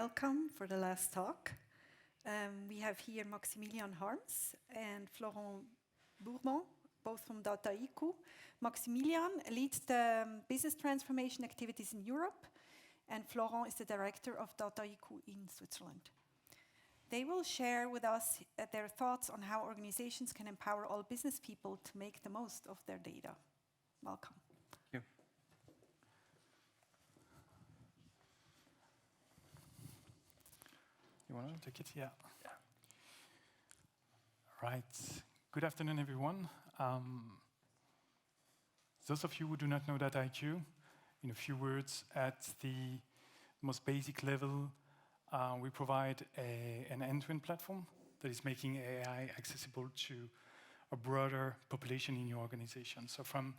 welcome for the last talk. We have here Maximilian Harms and Florent Bourbon, both from Dataiku. Maximilian leads the business transformation activities in Europe, and Florent is the director of Dataiku in Switzerland. They will share with us their thoughts on how organizations can empower all business people to make the most of their data. Welcome. Thank you. You want to take it? Yeah. Right. Good afternoon, everyone. Those of you who do not know Dataiku, in a few words, at the most basic level, we provide an end-to-end platform that is making AI accessible to a broader population in your organization. So from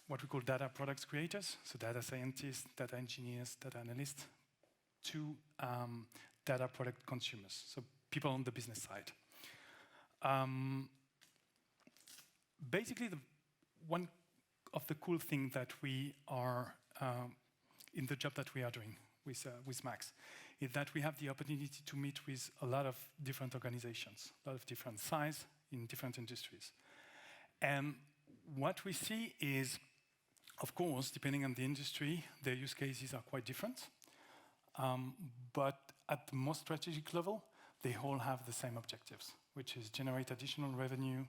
what we call data products creators, so data scientists, data engineers, data analysts, to data product consumers, so people on the business side. Basically, one of the cool things that we are in the job that we are doing with Max is that we have the opportunity to meet with a lot of different organizations, a lot of different size in different industries. And what we see is, of course, depending on the industry, their use cases are quite different. But at the most strategic level, they all have the same objectives, which is generate additional revenue,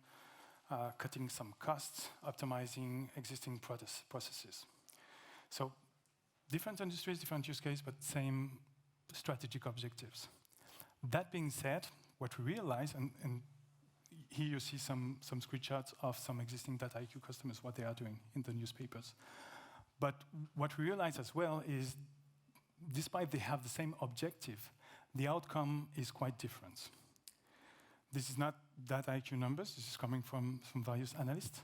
cutting some costs, optimizing existing processes. So different industries, different use cases, but same strategic objectives. That being said, what we realize, and here you see some screenshots of some existing Dataiku customers, what they are doing in the newspapers. But what we realize as well is, despite they have the same objective, the outcome is quite different. This is not Dataiku numbers, this is coming from various analysts.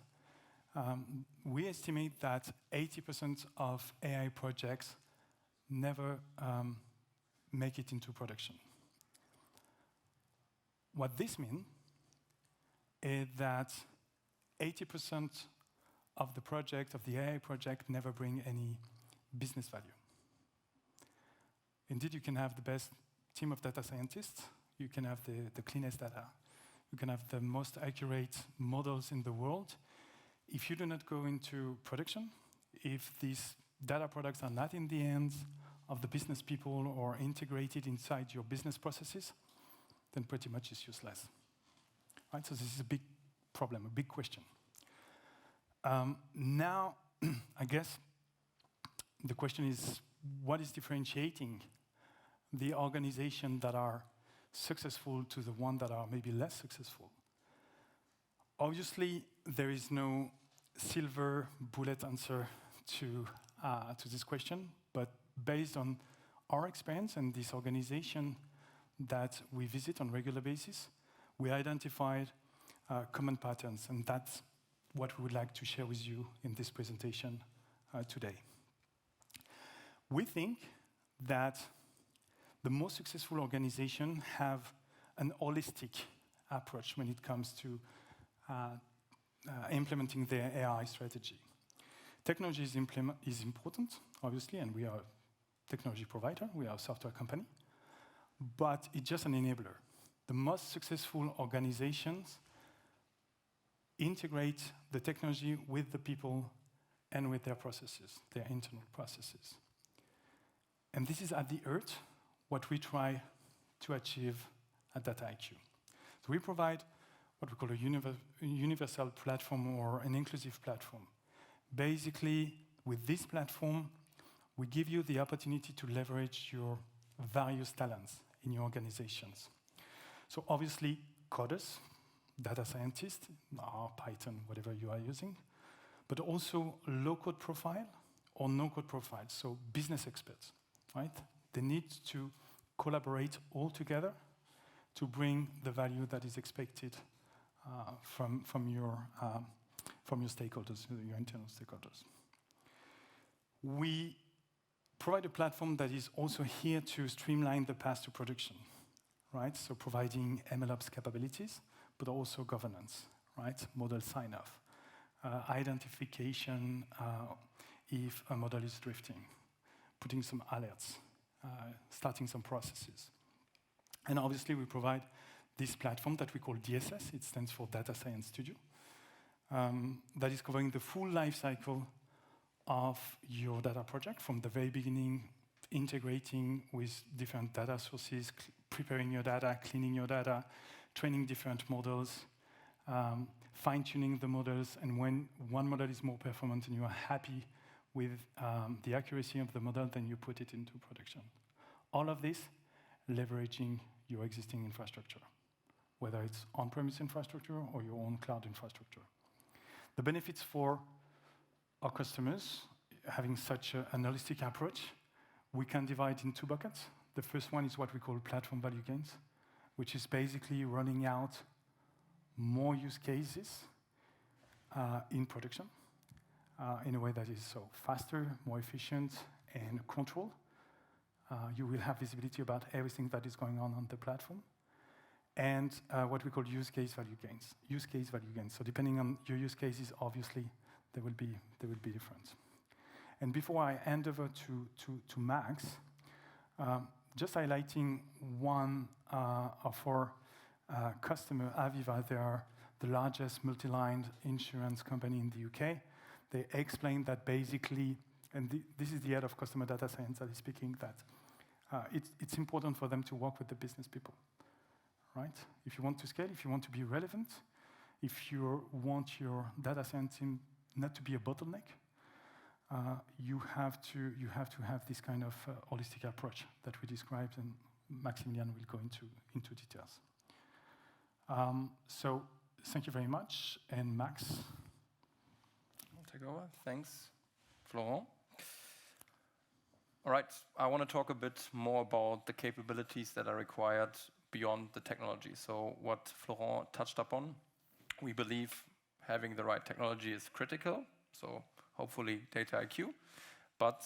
We estimate that 80% of AI projects never make it into production. What this means is that 80% of the project, of the AI project, never bring any business value. Indeed, you can have the best team of data scientists, you can have the cleanest data, you can have the most accurate models in the world. If you do not go into production, if these data products are not in the hands of the business people or integrated inside your business processes, then pretty much it's useless. Right? So this is a big problem, a big question. Now, I guess the question is, what is differentiating the organizations that are successful to the ones that are maybe less successful? Obviously, there is no silver bullet answer to this question, but based on our experience and this organization that we visit on a regular basis, we identified common patterns, and that's what we would like to share with you in this presentation today. We think that the most successful organizations have an holistic approach when it comes to implementing their AI strategy. Technology is important, obviously, and we are a technology provider, we are a software company, but it's just an enabler. The most successful organizations integrate the technology with the people and with their processes, their internal processes. And this is at the heart what we try to achieve at Dataiku. So we provide what we call a universal platform or an inclusive platform. Basically, with this platform, we give you the opportunity to leverage your various talents in your organizations. So obviously, coders, data scientists, or Python, whatever you are using, but also low-code profile or no-code profile, so business experts, right? They need to collaborate all together to bring the value that is expected from your stakeholders, your internal stakeholders. We provide a platform that is also here to streamline the path to production, right? So providing MLOps capabilities, but also governance, right? Model sign-off, identification if a model is drifting, putting some alerts starting some processes. And obviously, we provide this platform that we call DSS. It stands for Data Science Studio. That is covering the full life cycle of your data project from the very beginning, integrating with different data sources, preparing your data, cleaning your data, training different models, fine-tuning the models, and when one model is more performant and you are happy with the accuracy of the model, then you put it into production. All of this leveraging your existing infrastructure, whether it's on-premise infrastructure or your own cloud infrastructure. The benefits for our customers having such an holistic approach, we can divide in two buckets. The first one is what we call platform value gains, which is basically running out more use cases in production in a way that is so faster, more efficient, and control. You will have visibility about everything that is going on the platform. And what we call use case value gains. Use case value gains. So depending on your use cases, obviously, there will be different. And before I hand over to Max, just highlighting one of our customer, Aviva. They are the largest multi-line insurance company in the UK. They explained that basically, and this is the head of customer data science that is speaking, that it's important for them to work with the business people, right? If you want to scale, if you want to be relevant, if you want your data science team not to be a bottleneck, you have to have this kind of holistic approach that we described, and Maximilian will go into details. So thank you very much, and Max. I'll take over. Thanks, Florent. All right, I want to talk a bit more about the capabilities that are required beyond the technology. So what Florent touched upon, we believe having the right technology is critical. So hopefully data IQ, but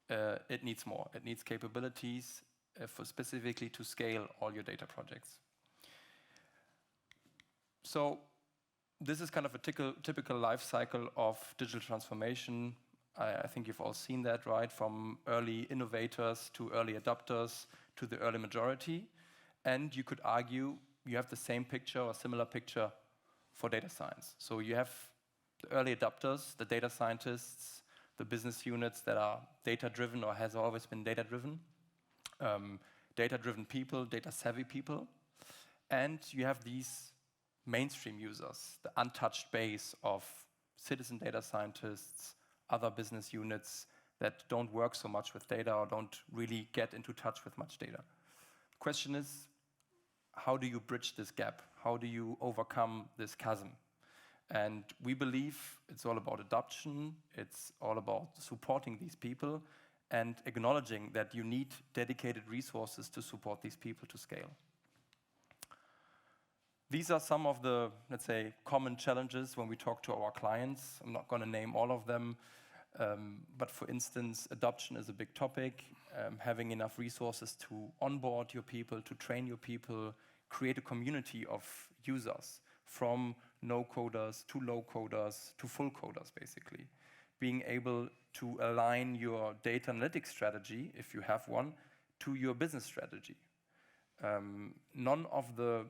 it needs more. It needs capabilities for specifically to scale all your data projects. So this is kind of a typical life cycle of digital transformation. I think you've all seen that, right? From early innovators to early adopters to the early majority. And you could argue you have the same picture or similar picture for data science. So you have the early adopters, the data scientists, the business units that are data-driven or has always been data-driven, data-driven people, data-savvy people. And you have these mainstream users, the untouched base of citizen data scientists, other business units that don't work so much with data or don't really get into touch with much data. The question is, how do you bridge this gap? How do you overcome this chasm? And we believe it's all about adoption, it's all about supporting these people and acknowledging that you need dedicated resources to support these people to scale. These are some of the, let's say, common challenges when we talk to our clients. I'm not going to name all of them, but for instance, adoption is a big topic. Having enough resources to onboard your people, to train your people, create a community of users from no-coders to low-coders to full coders, basically. Being able to align your data analytics strategy, if you have one, to your business strategy. None of the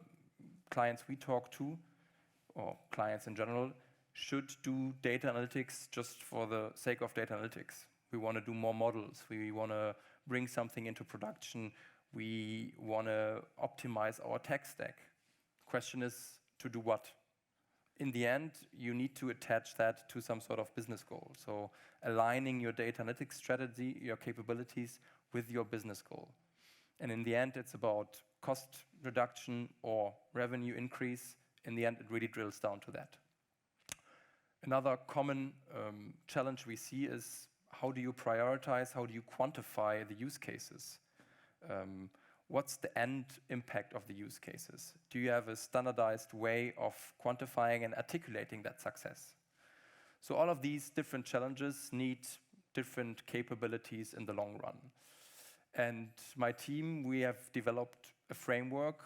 clients we talk to, or clients in general, should do data analytics just for the sake of data analytics. We want to do more models. We want to bring something into production. We want to optimize our tech stack. Question is, to do what? In the end, you need to attach that to some sort of business goal. So aligning your data analytics strategy, your capabilities with your business goal. And in the end, it's about cost reduction or revenue increase. In the end, it really drills down to that. Another common challenge we see is, how do you prioritize, how do you quantify the use cases? What's the end impact of the use cases? Do you have a standardized way of quantifying and articulating that success? So all of these different challenges need different capabilities in the long run. And my team, we have developed a framework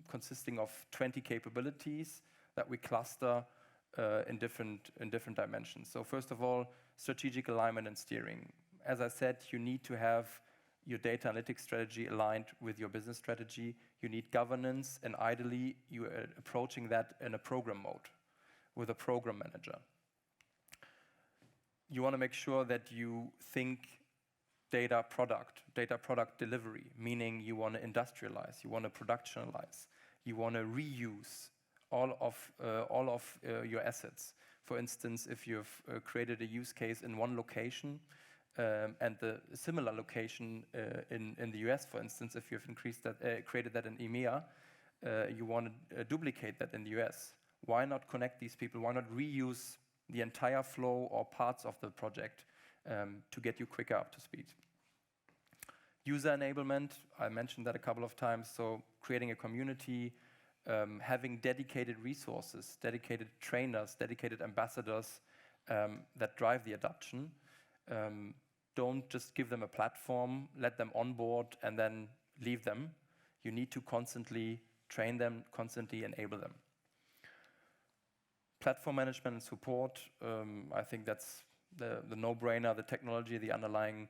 consisting of 20 capabilities that we cluster in different dimensions. So first of all, strategic alignment and steering. As I said, you need to have your data analytics strategy aligned with your business strategy. You need governance, and ideally, you are approaching that in a program mode with a program manager. You want to make sure that you think data product delivery, meaning you want to industrialize, you want to productionalize, you want to reuse all of your assets. For instance, if you've created a use case in one location and the similar location in the US, for instance, if you've created that in EMEA, you want to duplicate that in the US. Why not connect these people? Why not reuse the entire flow or parts of the project to get you quicker up to speed? User enablement, I mentioned that a couple of times, so creating a community, having dedicated resources, dedicated trainers, dedicated ambassadors that drive the adoption. Don't just give them a platform, let them onboard, and then leave them. You need to constantly train them, constantly enable them. Platform management and support, I think that's the no-brainer, the technology, the underlying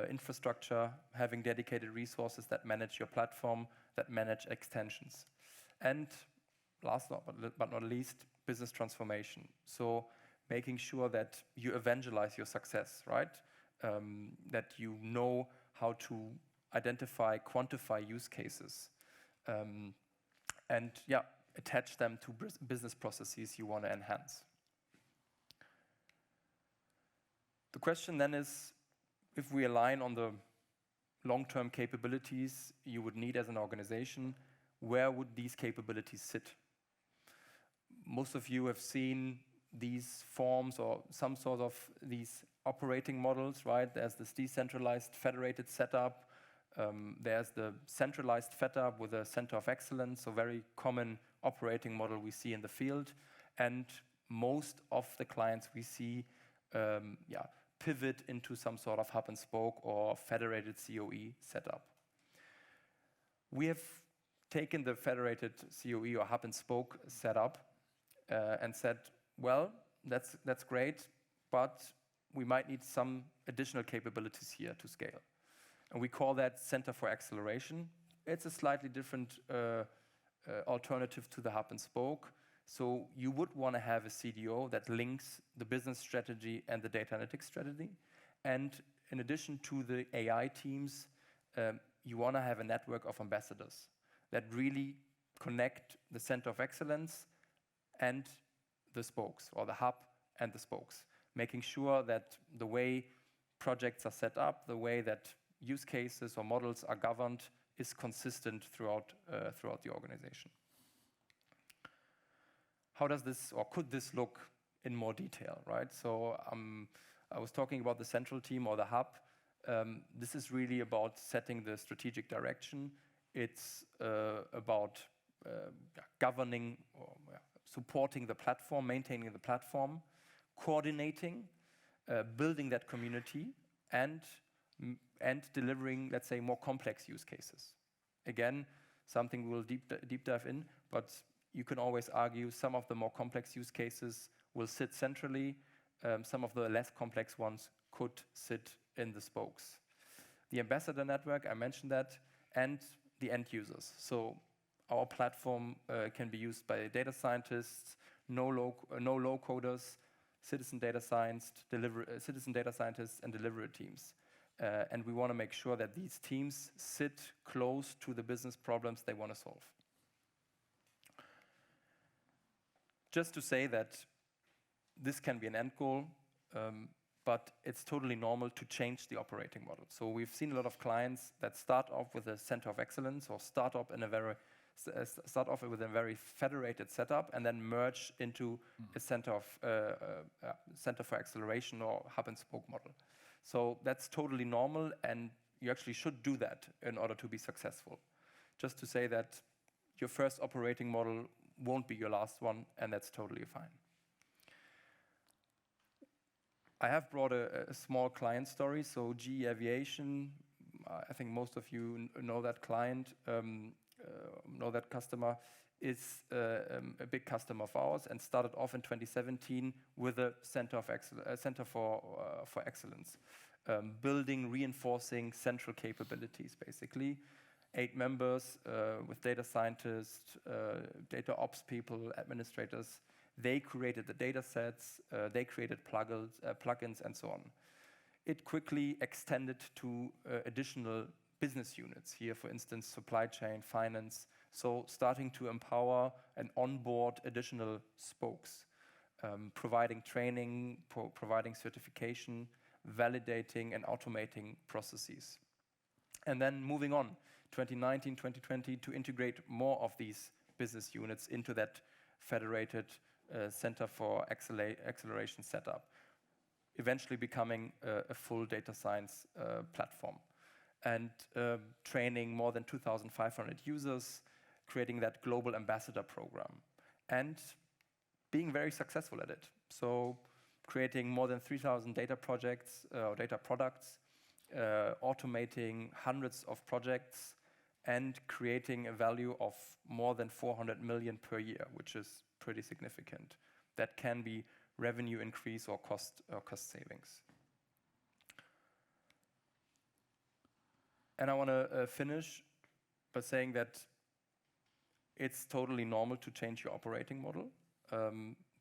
infrastructure, having dedicated resources that manage your platform, that manage extensions. And last but not least, business transformation. So making sure that you evangelize your success, right? That you know how to identify, quantify use cases, and attach them to business processes you want to enhance. The question then is, if we align on the long-term capabilities you would need as an organization, where would these capabilities sit? Most of you have seen these forms or some sort of these operating models, right? There's this decentralized federated setup. There's the centralized setup with a center of excellence, a very common operating model we see in the field. And most of the clients we see pivot into some sort of hub and spoke or federated COE setup. We have taken the federated COE or hub and spoke setup and said, well, that's great, but we might need some additional capabilities here to scale. And we call that Center for Acceleration. It's a slightly different alternative to the hub and spoke. So you would want to have a CDO that links the business strategy and the data analytics strategy. And in addition to the AI teams, you want to have a network of ambassadors that really connect the center of excellence and the spokes, or the hub and the spokes, making sure that the way projects are set up, the way that use cases or models are governed is consistent throughout the organization. How does this, or could this look in more detail, right? So I was talking about the central team or the hub. This is really about setting the strategic direction. It's about governing or supporting the platform, maintaining the platform, coordinating, building that community, and delivering, let's say, more complex use cases. Again, something we'll deep dive in, but you can always argue some of the more complex use cases will sit centrally. Some of the less complex ones could sit in the spokes. The ambassador network, I mentioned that, and the end users. So our platform can be used by data scientists, no-low coders, citizen data scientists, and delivery teams. And we want to make sure that these teams sit close to the business problems they want to solve. Just to say that this can be an end goal, but it's totally normal to change the operating model. So we've seen a lot of clients that start off with a center of excellence or start off with a very federated setup and then merge into a center for acceleration or hub and spoke model. So that's totally normal, and you actually should do that in order to be successful. Just to say that your first operating model won't be your last one, and that's totally fine. I have brought a small client story. So GE Aviation, I think most of you know that client, know that customer, is a big customer of ours and started off in 2017 with a center for excellence. building, reinforcing central capabilities, basically. 8 members with data scientists, data ops people, administrators. They created the data sets, they created plugins, and so on. It quickly extended to additional business units. Here, for instance, supply chain, finance. So starting to empower and onboard additional spokes, providing training, providing certification, validating and automating processes. And then moving on, 2019, 2020, to integrate more of these business units into that federated Center for Acceleration setup, eventually becoming a full data science platform. And training more than 2,500 users, creating that global ambassador program, and being very successful at it. So creating more than 3,000 data projects, data products, automating hundreds of projects, and creating a value of more than 400 million per year, which is pretty significant. That can be revenue increase or cost savings. And I want to finish by saying that it's totally normal to change your operating model,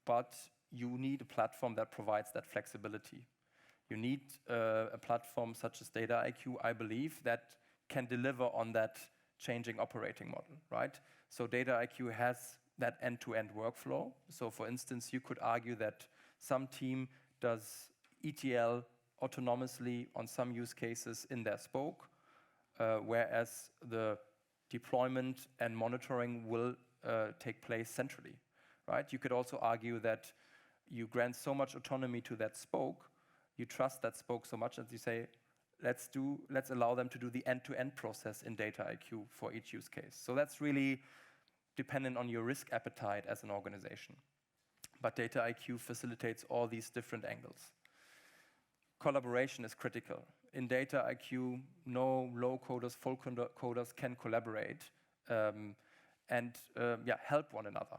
but you need a platform that provides that flexibility. You need a platform such as Dataiku, I believe, that can deliver on that changing operating model, right? So Dataiku has that end-to-end workflow. So for instance, you could argue that some team does ETL autonomously on some use cases in their spoke, whereas the deployment and monitoring will take place centrally, right? You could also argue that you grant so much autonomy to that spoke, you trust that spoke so much that you say, let's allow them to do the end-to-end process in Dataiku for each use case. So that's really dependent on your risk appetite as an organization. But Dataiku facilitates all these different angles. Collaboration is critical. In Dataiku, no low coders, full coders can collaborate and help one another.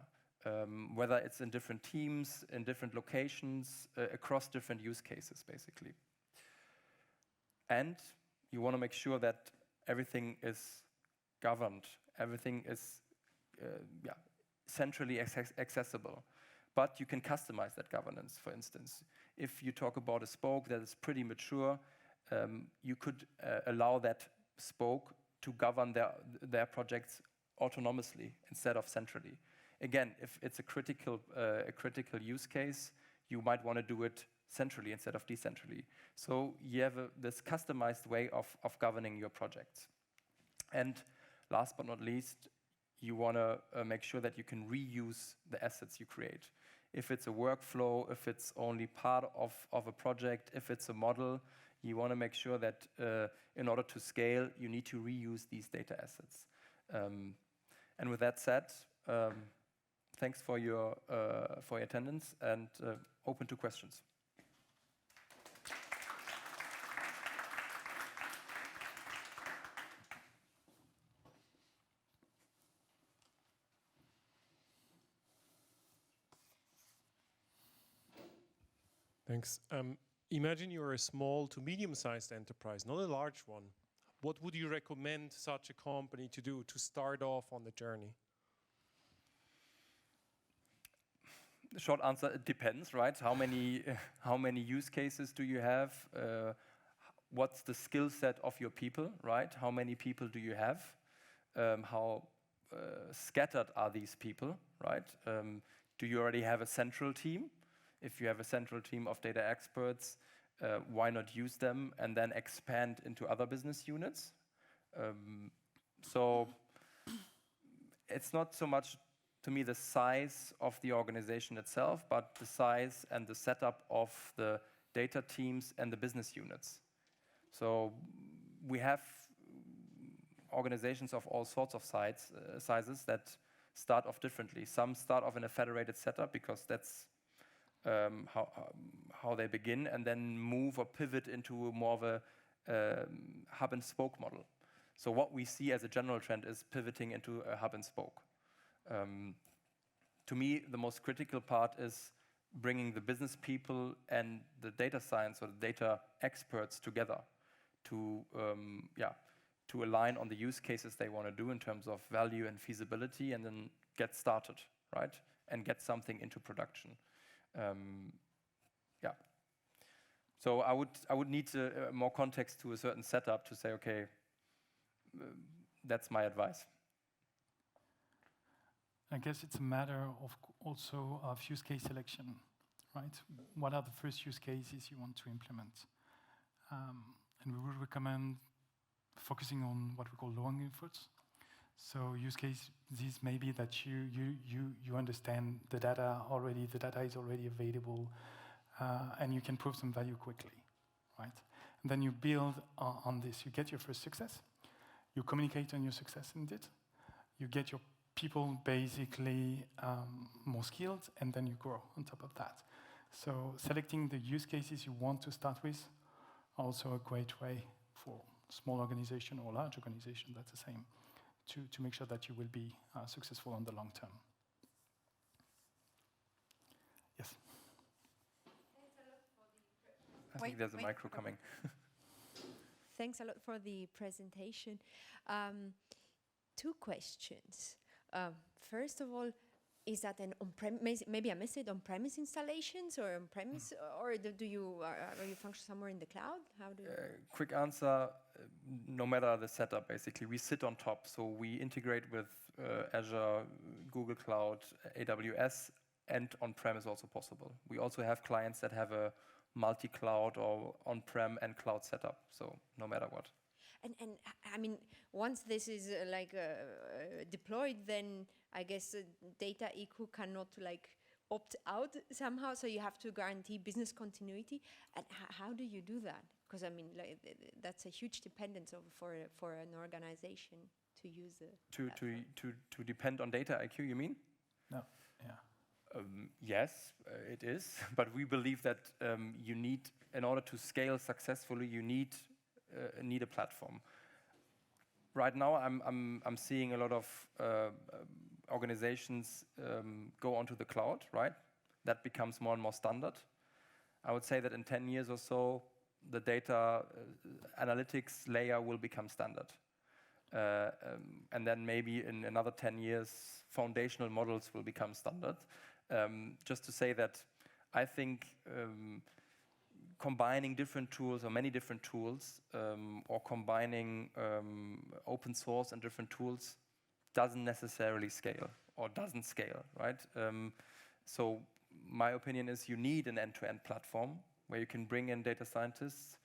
Whether it's in different teams, in different locations, across different use cases, basically. And you want to make sure that everything is governed, everything is centrally accessible. But you can customize that governance, for instance. If you talk about a spoke that is pretty mature, you could allow that spoke to govern their projects autonomously instead of centrally. Again, if it's a critical use case, you might want to do it centrally instead of decentrally. So you have this customized way of governing your projects. And last but not least, you want to make sure that you can reuse the assets you create. If it's a workflow, if it's only part of a project, if it's a model, you want to make sure that in order to scale, you need to reuse these data assets. And with that said, thanks for your attendance and open to questions. Thanks. Imagine you're a small to medium-sized enterprise, not a large one. What would you recommend such a company to do to start off on the journey? The short answer, it depends, right? How many use cases do you have? What's the skill set of your people, right? How many people do you have? How scattered are these people, right? Do you already have a central team? If you have a central team of data experts, why not use them and then expand into other business units? So it's not so much, to me, the size of the organization itself, but the size and the setup of the data teams and the business units. So we have organizations of all sorts of sizes that start off differently. Some start off in a federated setup because that's how they begin, and then move or pivot into more of a hub and spoke model. So what we see as a general trend is pivoting into a hub and spoke. To me, the most critical part is bringing the business people and the data science or the data experts together to to align on the use cases they want to do in terms of value and feasibility, and then get started, right? And get something into production. So I would need more context to a certain setup to say, okay, that's my advice. I guess it's a matter of also of use case selection, right? What are the first use cases you want to implement? And we would recommend focusing on what we call long efforts. So use case, this may be that you understand the data already, the data is already available, and you can prove some value quickly, right? And then you build on this. You get your first success, you communicate on your success in it, you get your people basically more skilled, and then you grow on top of that. So selecting the use cases you want to start with, also a great way for small organization or large organization, that's the same, to make sure that you will be successful on the long term. Yes? I think there's a micro coming. Thanks a lot for the presentation. 2 questions. First of all, is that an on-premise, maybe I missed it, on-premise installations or on-premise, or are you function somewhere in the cloud? How do you? Quick answer, no matter the setup, basically. We sit on top, so we integrate with Azure, Google Cloud, AWS, and on-prem is also possible. We also have clients that have a multi-cloud or on-prem and cloud setup, so no matter what. And I mean, once this is deployed, then I guess data eco cannot opt out somehow. So you have to guarantee business continuity. And how do you do that? Because I mean, that's a huge dependence for an organization to use to depend on data IQ. You mean? No. Yeah. Yes, it is. But we believe that you need, in order to scale successfully, you need a platform. Right now, I'm seeing a lot of organizations go onto the cloud, right? That becomes more and more standard. I would say that in 10 years or so, the data analytics layer will become standard. And then maybe in another 10 years, foundational models will become standard. Just to say that I think combining different tools or many different tools or combining open source and different tools doesn't necessarily scale or doesn't scale, right? So my opinion is you need an end-to-end platform where you can bring in data scientists,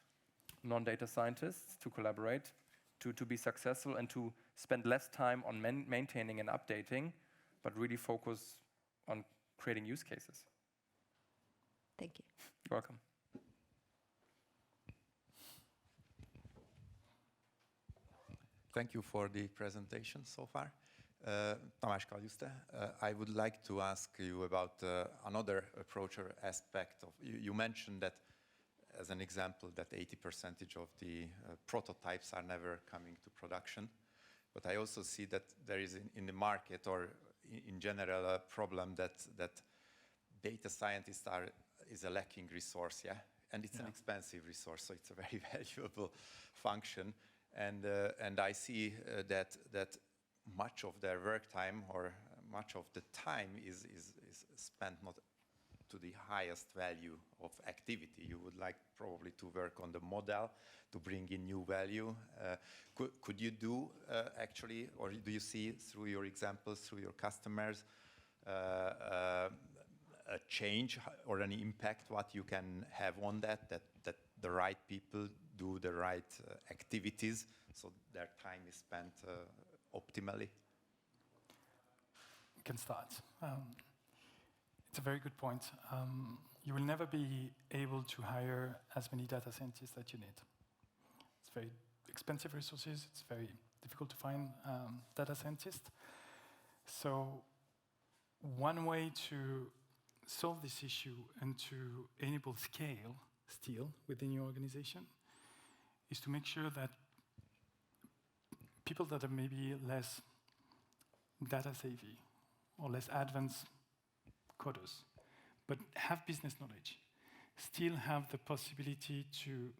non-data scientists to collaborate, to be successful and to spend less time on maintaining and updating, but really focus on creating use cases. Thank you. You're welcome. Thank you for the presentation so far. Tamás Kaljuste. I would like to ask you about another approach or aspect of, you mentioned that as an example that 80% of the prototypes are never coming to production. But I also see that there is in the market or in general a problem that data scientists is a lacking resource, yeah? And it's an expensive resource, so it's a very valuable function. And I see that much of their work time or much of the time is spent not to the highest value of activity. You would like probably to work on the model to bring in new value. Could you do actually, or do you see through your examples, through your customers, a change or an impact what you can have on that the right people do the right activities so their time is spent optimally? We can start. It's a very good point. You will never be able to hire as many data scientists that you need. It's very expensive resources. It's very difficult to find data scientists. So one way to solve this issue and to enable scale still within your organization is to make sure that people that are maybe less data savvy or less advanced coders, but have business knowledge, still have the possibility to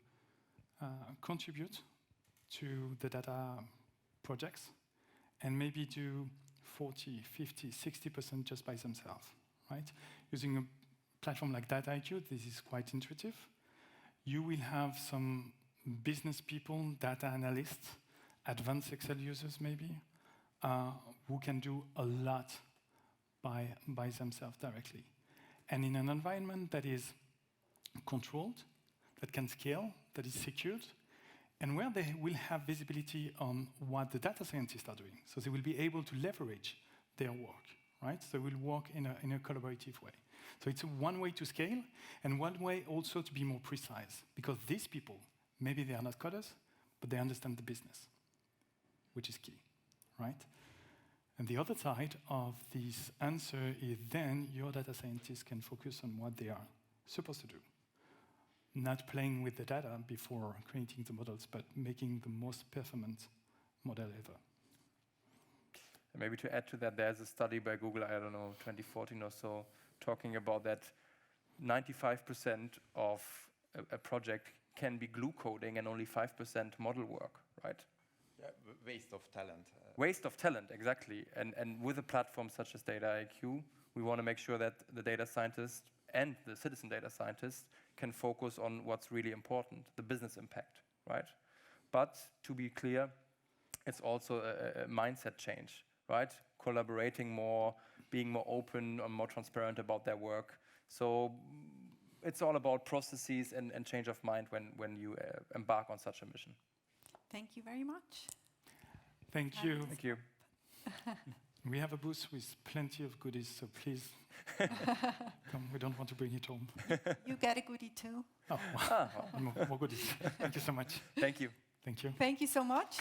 contribute to the data projects, and maybe do 40, 50, 60% just by themselves, right? Using a platform like DataIQ, this is quite intuitive. You will have some business people, data analysts, advanced Excel users maybe, who can do a lot by themselves directly. And in an environment that is controlled, that can scale, that is secured, and where they will have visibility on what the data scientists are doing. So they will be able to leverage their work, right? So they will work in a collaborative way. So it's one way to scale, and one way also to be more precise, because these people, maybe they are not coders, but they understand the business, which is key, right? And the other side of this answer is then your data scientists can focus on what they are supposed to do. Not playing with the data before creating the models, but making the most performant model ever. And maybe to add to that, there's a study by Google, I don't know, 2014 or so, talking about that 95% of a project can be glue coding and only 5% model work, right? Yeah, waste of talent. Waste of talent, exactly. And with a platform such as DataIQ, we want to make sure that the data scientists and the citizen data scientists can focus on what's really important, the business impact, right? But to be clear, it's also a mindset change, right? Collaborating more, being more open and more transparent about their work. So it's all about processes and change of mind when you embark on such a mission. Thank you very much. Thank you. Thank you. We have a booth with plenty of goodies, so please come. We don't want to bring it home. You get a goodie too. Oh, wow. More goodies. Thank you so much. Thank you. Thank you. Thank you so much.